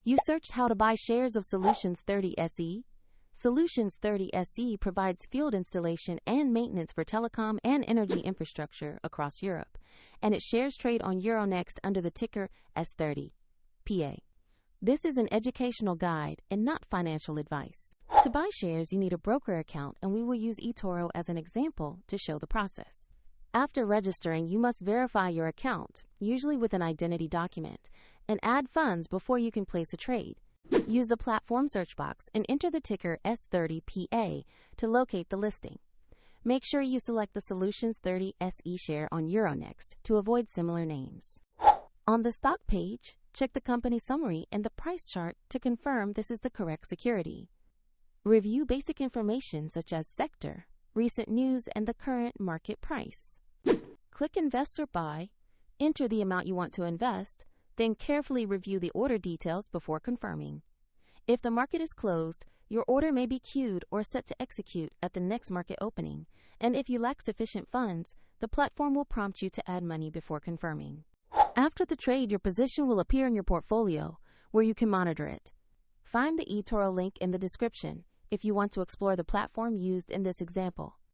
You searched how to buy shares of Solutions 30 SE. Solutions 30 SE provides field installation and maintenance for telecom and energy infrastructure across Europe, and its shares trade on Euronext under the ticker S30.PA. This is an educational guide and not financial advice. To buy shares, you need a broker account, and we will use eToro as an example to show the process. After registering, you must verify your account, usually with an identity document, and add funds before you can place a trade. Use the platform search box and enter the ticker S30.PA to locate the listing. Make sure you select the Solutions 30 SE share on Euronext to avoid similar names. On the stock page, check the company summary and the price chart to confirm this is the correct security. Review basic information such as sector, recent news, and the current market price. Click Invest or Buy, enter the amount you want to invest, then carefully review the order details before confirming. If the market is closed, your order may be queued or set to execute at the next market opening, and if you lack sufficient funds, the platform will prompt you to add money before confirming. After the trade, your position will appear in your portfolio, where you can monitor it. Find the eToro link in the description if you want to explore the platform used in this example.